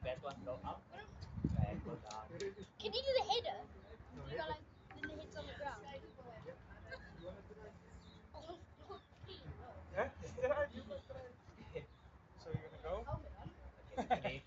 Can you do the header? You got like then the head's on the ground. Oh, no, please, no. Yeah, you might try. So you're gonna go? Helmet on.